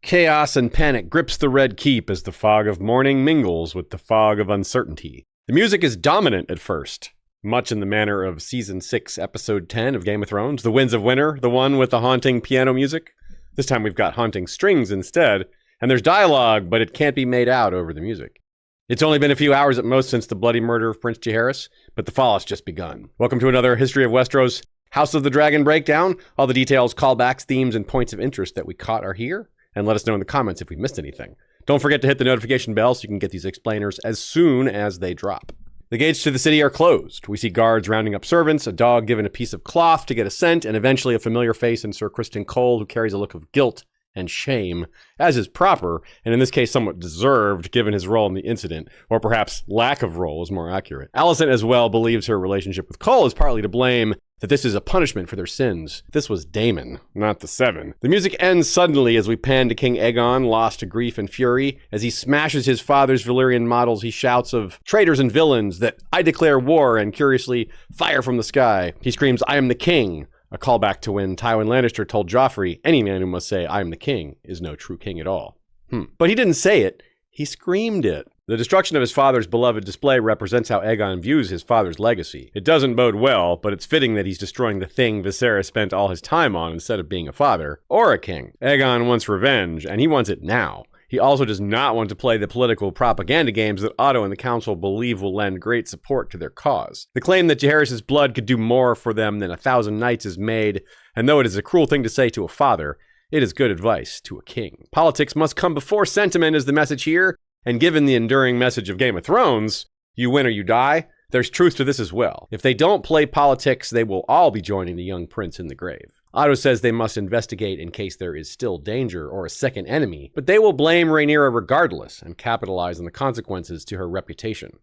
Chaos and panic grips the Red Keep as the fog of morning mingles with the fog of uncertainty. The music is dominant at first, much in the manner of Season 6, Episode 10 of Game of Thrones, The Winds of Winter, the one with the haunting piano music. This time we've got haunting strings instead, and there's dialogue, but it can't be made out over the music. It's only been a few hours at most since the bloody murder of Prince Jaehaerys, but the fall has just begun. Welcome to another History of Westeros House of the Dragon breakdown. All the details, callbacks, themes, and points of interest that we caught are here, and let us know in the comments if we missed anything. Don't forget to hit the notification bell so you can get these explainers as soon as they drop. The gates to the city are closed. We see guards rounding up servants, a dog given a piece of cloth to get a scent, and eventually a familiar face in Sir Criston Cole who carries a look of guilt and shame, as is proper, and in this case somewhat deserved given his role in the incident, or perhaps lack of role is more accurate. Alicent as well believes her relationship with Cole is partly to blame, that this is a punishment for their sins. This was Damon, not the Seven. The music ends suddenly as we pan to King Aegon, lost to grief and fury. As he smashes his father's Valyrian models, he shouts of traitors and villains that I declare war and curiously fire from the sky. He screams, I am the king. A callback to when Tywin Lannister told Joffrey, any man who must say I am the king is no true king at all. But he didn't say it, he screamed it. The destruction of his father's beloved display represents how Aegon views his father's legacy. It doesn't bode well, but it's fitting that he's destroying the thing Viserys spent all his time on instead of being a father or a king. Aegon wants revenge, and he wants it now. He also does not want to play the political propaganda games that Otto and the council believe will lend great support to their cause. The claim that Jaehaerys' blood could do more for them than 1,000 knights is made, and though it is a cruel thing to say to a father, it is good advice to a king. Politics must come before sentiment is the message here, and given the enduring message of Game of Thrones, you win or you die, there's truth to this as well. If they don't play politics, they will all be joining the young prince in the grave. Otto says they must investigate in case there is still danger or a second enemy, but they will blame Rhaenyra regardless and capitalize on the consequences to her reputation.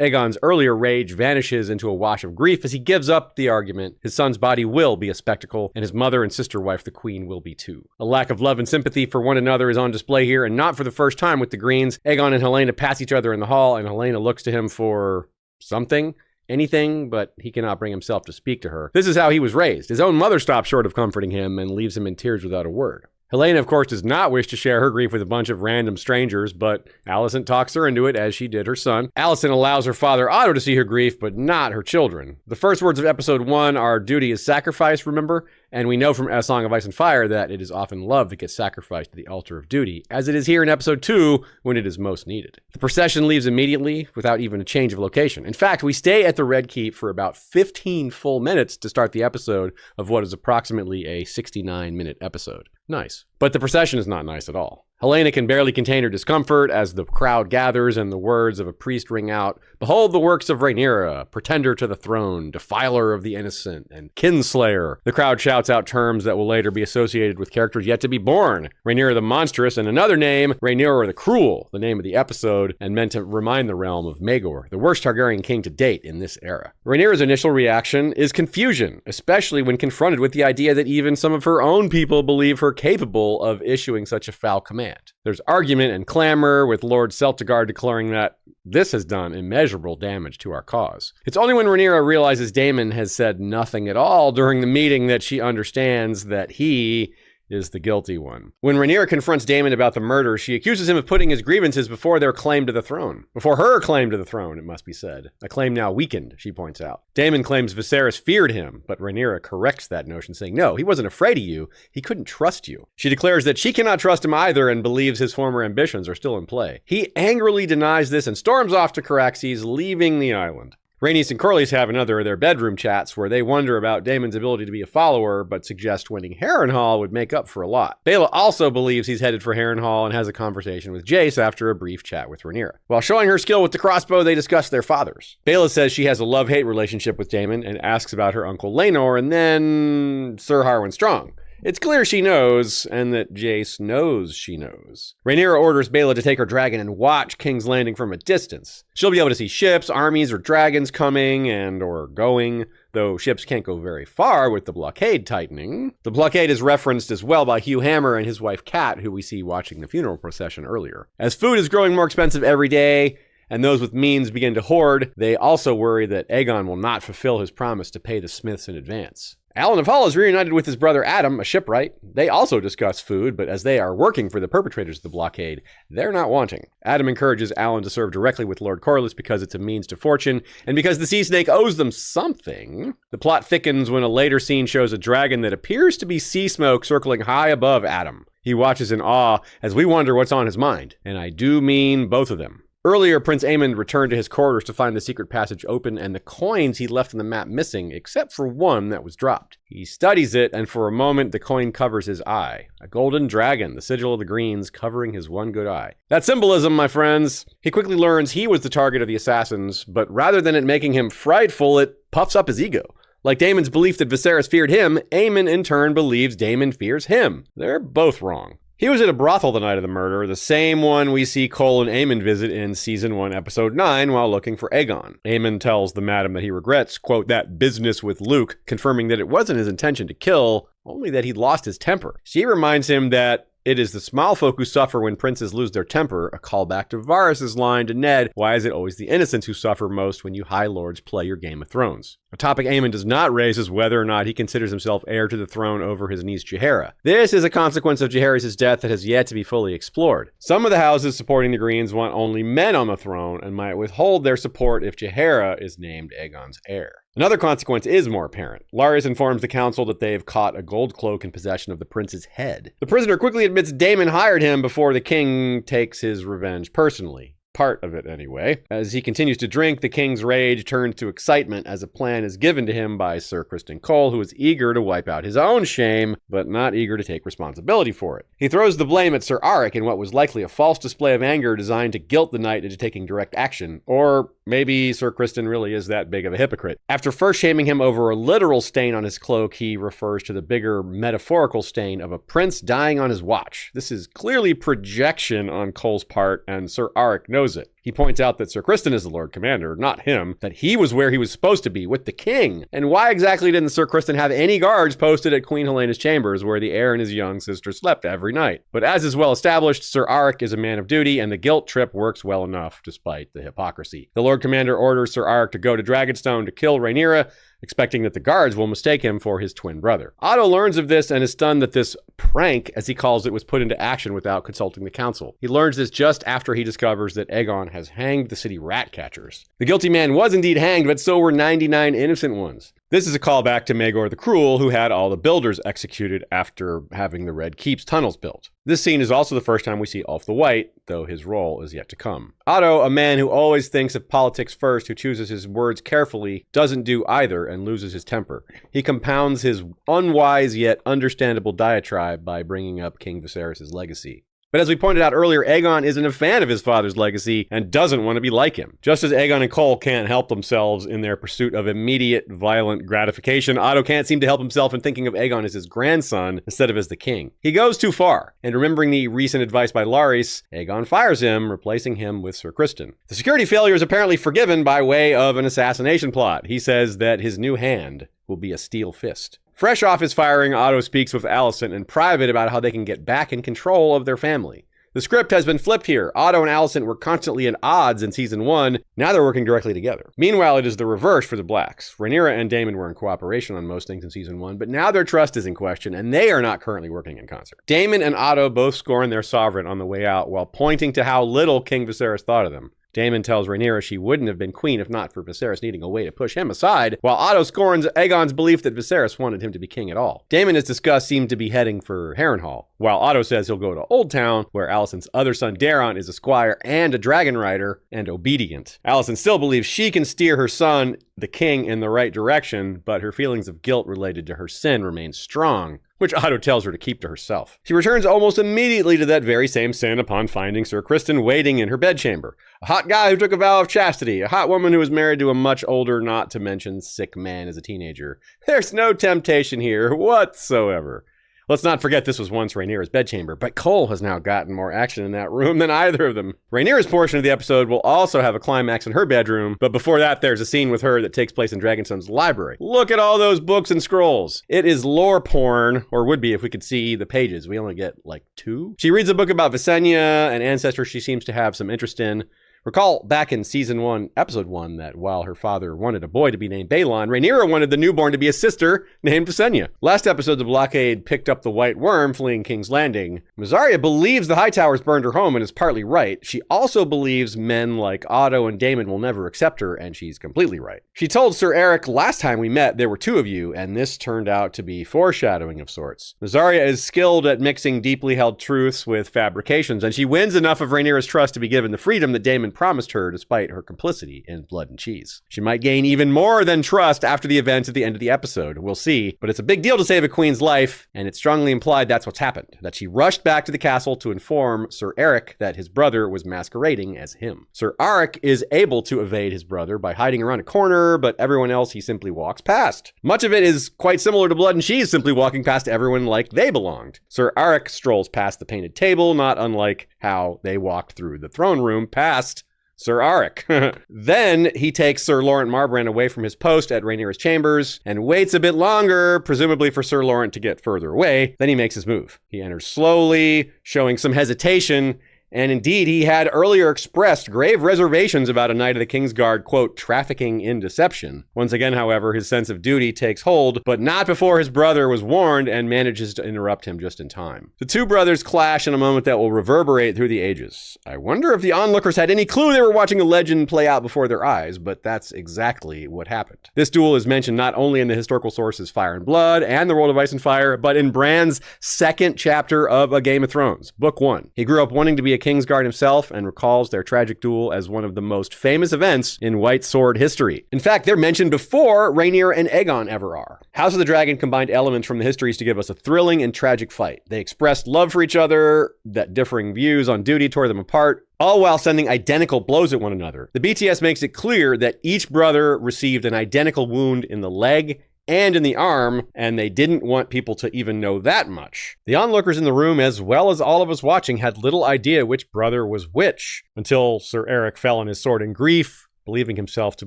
Aegon's earlier rage vanishes into a wash of grief as he gives up the argument. His son's body will be a spectacle, and his mother and sister wife, the queen, will be too. A lack of love and sympathy for one another is on display here, and not for the first time with the Greens. Aegon and Helaena pass each other in the hall, and Helaena looks to him for something. Anything, but he cannot bring himself to speak to her. This is how he was raised. His own mother stops short of comforting him and leaves him in tears without a word. Helaena, of course, does not wish to share her grief with a bunch of random strangers, but Alicent talks her into it as she did her son. Alicent allows her father Otto to see her grief, but not her children. The first words of episode 1 are duty is sacrifice, remember? And we know from A Song of Ice and Fire that it is often love that gets sacrificed to the altar of duty, as it is here in episode 2 when it is most needed. The procession leaves immediately without even a change of location. In fact, we stay at the Red Keep for about 15 full minutes to start the episode of what is approximately a 69-minute episode. Nice. But the procession is not nice at all. Helaena can barely contain her discomfort as the crowd gathers and the words of a priest ring out, Behold the works of Rhaenyra, pretender to the throne, defiler of the innocent, and kinslayer. The crowd shouts out terms that will later be associated with characters yet to be born. Rhaenyra the Monstrous, and another name, Rhaenyra the Cruel, the name of the episode, and meant to remind the realm of Maegor, the worst Targaryen king to date in this era. Rhaenyra's initial reaction is confusion, especially when confronted with the idea that even some of her own people believe her capable of issuing such a foul command. There's argument and clamor, with Lord Celtigar declaring that this has done immeasurable damage to our cause. It's only when Rhaenyra realizes Damon has said nothing at all during the meeting that she understands that he is the guilty one. When Rhaenyra confronts Damon about the murder, she accuses him of putting his grievances before their claim to the throne. Before her claim to the throne, it must be said. A claim now weakened, she points out. Damon claims Viserys feared him, but Rhaenyra corrects that notion, saying, no, he wasn't afraid of you. He couldn't trust you. She declares that she cannot trust him either and believes his former ambitions are still in play. He angrily denies this and storms off to Caraxes, leaving the island. Rhaenys and Corlys have another of their bedroom chats where they wonder about Daemon's ability to be a follower, but suggest winning Harrenhal would make up for a lot. Baela also believes he's headed for Harrenhal and has a conversation with Jace after a brief chat with Rhaenyra. While showing her skill with the crossbow, they discuss their fathers. Baela says she has a love-hate relationship with Daemon and asks about her uncle Laenor and then Sir Harwin Strong. It's clear she knows, and that Jace knows she knows. Rhaenyra orders Baela to take her dragon and watch King's Landing from a distance. She'll be able to see ships, armies, or dragons coming and or going, though ships can't go very far with the blockade tightening. The blockade is referenced as well by Hugh Hammer and his wife Kat, who we see watching the funeral procession earlier. As food is growing more expensive every day, and those with means begin to hoard, they also worry that Aegon will not fulfill his promise to pay the smiths in advance. Alan of Hull is reunited with his brother Adam, a shipwright. They also discuss food, but as they are working for the perpetrators of the blockade, they're not wanting. Adam encourages Alan to serve directly with Lord Corlys because it's a means to fortune, and because the Sea Snake owes them something. The plot thickens when a later scene shows a dragon that appears to be sea smoke circling high above Adam. He watches in awe as we wonder what's on his mind, and I do mean both of them. Earlier, Prince Aemond returned to his quarters to find the secret passage open and the coins he left on the map missing, except for one that was dropped. He studies it, and for a moment, the coin covers his eye. A golden dragon, the sigil of the Greens, covering his one good eye. That's symbolism, my friends. He quickly learns he was the target of the assassins, but rather than it making him frightful, it puffs up his ego. Like Damon's belief that Viserys feared him, Aemond in turn believes Damon fears him. They're both wrong. He was at a brothel the night of the murder, the same one we see Cole and Aemond visit in Season 1, Episode 9, while looking for Aegon. Aemond tells the madam that he regrets, quote, that business with Luke, confirming that it wasn't his intention to kill, only that he'd lost his temper. She reminds him that it is the small folk who suffer when princes lose their temper, a callback to Varys' line to Ned, why is it always the innocents who suffer most when you High Lords play your Game of Thrones? A topic Aemond does not raise is whether or not he considers himself heir to the throne over his niece Jaehaera. This is a consequence of Jaehaerys' death that has yet to be fully explored. Some of the houses supporting the Greens want only men on the throne and might withhold their support if Jaehaera is named Aegon's heir. Another consequence is more apparent. Larys informs the council that they have caught a gold cloak in possession of the prince's head. The prisoner quickly admits Damon hired him before the king takes his revenge personally. Part of it, anyway. As he continues to drink, the king's rage turns to excitement as a plan is given to him by Sir Criston Cole, who is eager to wipe out his own shame, but not eager to take responsibility for it. He throws the blame at Sir Arryk in what was likely a false display of anger designed to guilt the knight into taking direct action, or maybe Sir Criston really is that big of a hypocrite. After first shaming him over a literal stain on his cloak, he refers to the bigger metaphorical stain of a prince dying on his watch. This is clearly projection on Cole's part, and Sir Arryk knows it. He points out that Sir Criston is the Lord Commander, not him, that he was where he was supposed to be, with the king. And why exactly didn't Sir Criston have any guards posted at Queen Helena's chambers where the heir and his young sister slept every night? But as is well established, Sir Arryk is a man of duty, and the guilt trip works well enough despite the hypocrisy. The Lord Commander orders Sir Arryk to go to Dragonstone to kill Rhaenyra, expecting that the guards will mistake him for his twin brother. Otto learns of this and is stunned that this prank, as he calls it, was put into action without consulting the council. He learns this just after he discovers that Aegon has hanged the city rat catchers. The guilty man was indeed hanged, but so were 99 innocent ones. This is a callback to Rhaenyra the Cruel, who had all the builders executed after having the Red Keep's tunnels built. This scene is also the first time we see Ulf the White, though his role is yet to come. Otto, a man who always thinks of politics first, who chooses his words carefully, doesn't do either and loses his temper. He compounds his unwise yet understandable diatribe by bringing up King Viserys' legacy. But as we pointed out earlier, Aegon isn't a fan of his father's legacy and doesn't want to be like him. Just as Aegon and Cole can't help themselves in their pursuit of immediate, violent gratification, Otto can't seem to help himself in thinking of Aegon as his grandson instead of as the king. He goes too far, and remembering the recent advice by Larys, Aegon fires him, replacing him with Sir Criston. The security failure is apparently forgiven by way of an assassination plot. He says that his new hand will be a steel fist. Fresh off his firing, Otto speaks with Alicent in private about how they can get back in control of their family. The script has been flipped here. Otto and Alicent were constantly at odds in Season 1. Now they're working directly together. Meanwhile, it is the reverse for the Blacks. Rhaenyra and Damon were in cooperation on most things in Season 1, but now their trust is in question, and they are not currently working in concert. Damon and Otto both scorn their sovereign on the way out, while pointing to how little King Viserys thought of them. Damon tells Rhaenyra she wouldn't have been queen if not for Viserys needing a way to push him aside, while Otto scorns Aegon's belief that Viserys wanted him to be king at all. Damon, as discussed, seemed to be heading for Harrenhal, while Otto says he'll go to Old Town, where Alicent's other son Daeron is a squire and a dragon rider, and obedient. Alicent still believes she can steer her son, the king, in the right direction, but her feelings of guilt related to her sin remain strong, which Otto tells her to keep to herself. She returns almost immediately to that very same sin upon finding Sir Criston waiting in her bedchamber. A hot guy who took a vow of chastity, a hot woman who was married to a much older, not to mention sick man as a teenager. There's no temptation here whatsoever. Let's not forget this was once Rhaenyra's bedchamber, but Cole has now gotten more action in that room than either of them. Rhaenyra's portion of the episode will also have a climax in her bedroom, but before that there's a scene with her that takes place in Dragonstone's library. Look at all those books and scrolls. It is lore porn, or would be if we could see the pages. We only get like 2. She reads a book about Visenya, an ancestor she seems to have some interest in. Recall back in Season 1, Episode 1, that while her father wanted a boy to be named Balon, Rhaenyra wanted the newborn to be a sister named Visenya. Last episode, the blockade picked up the White Worm fleeing King's Landing. Mysaria believes the Hightowers burned her home and is partly right. She also believes men like Otto and Damon will never accept her, and she's completely right. She told Sir Eric last time we met there were two of you, and this turned out to be foreshadowing of sorts. Mysaria is skilled at mixing deeply held truths with fabrications, and she wins enough of Rhaenyra's trust to be given the freedom that Damon promised her despite her complicity in Blood and Cheese. She might gain even more than trust after the events at the end of the episode. We'll see, but it's a big deal to save a queen's life, and it's strongly implied that's what's happened, that she rushed back to the castle to inform Sir Eric that his brother was masquerading as him. Sir Eric is able to evade his brother by hiding around a corner, but everyone else he simply walks past. Much of it is quite similar to Blood and Cheese simply walking past everyone like they belonged. Sir Eric strolls past the painted table, not unlike how they walked through the throne room past Sir Eric. Then he takes Sir Laurent Marbrand away from his post at Rhaenyra's chambers and waits a bit longer, presumably for Sir Laurent to get further away. Then he makes his move. He enters slowly, showing some hesitation, and indeed, he had earlier expressed grave reservations about a Knight of the Kingsguard, quote, trafficking in deception. Once again, however, his sense of duty takes hold, but not before his brother was warned and manages to interrupt him just in time. The two brothers clash in a moment that will reverberate through the ages. I wonder if the onlookers had any clue they were watching a legend play out before their eyes, but that's exactly what happened. This duel is mentioned not only in the historical sources Fire and Blood and The World of Ice and Fire, but in Bran's second chapter of A Game of Thrones, Book 1. He grew up wanting to be a Kingsguard himself and recalls their tragic duel as one of the most famous events in White Sword history. In fact, they're mentioned before Rhaenyra and Aegon ever are. House of the Dragon combined elements from the histories to give us a thrilling and tragic fight. They expressed love for each other, that differing views on duty tore them apart, all while sending identical blows at one another. The BTS makes it clear that each brother received an identical wound in the leg and in the arm, and they didn't want people to even know that much. The onlookers in the room, as well as all of us watching, had little idea which brother was which, until Sir Eric fell on his sword in grief, believing himself to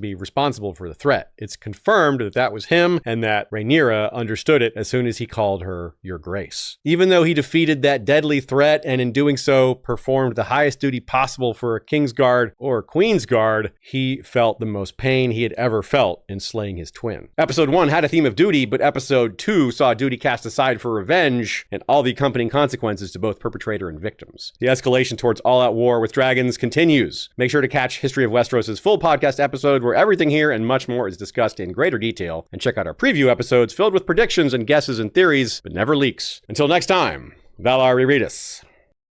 be responsible for the threat. It's confirmed that that was him, and that Rhaenyra understood it as soon as he called her Your Grace. Even though he defeated that deadly threat, and in doing so performed the highest duty possible for a Kingsguard or Queensguard, he felt the most pain he had ever felt in slaying his twin. Episode 1 had a theme of duty, but Episode 2 saw duty cast aside for revenge, and all the accompanying consequences to both perpetrator and victims. The escalation towards all-out war with dragons continues. Make sure to catch History of Westeros' full podcast episode where everything here and much more is discussed in greater detail, and check out our preview episodes filled with predictions and guesses and theories, but never leaks. Until next time, Valar Rereadus.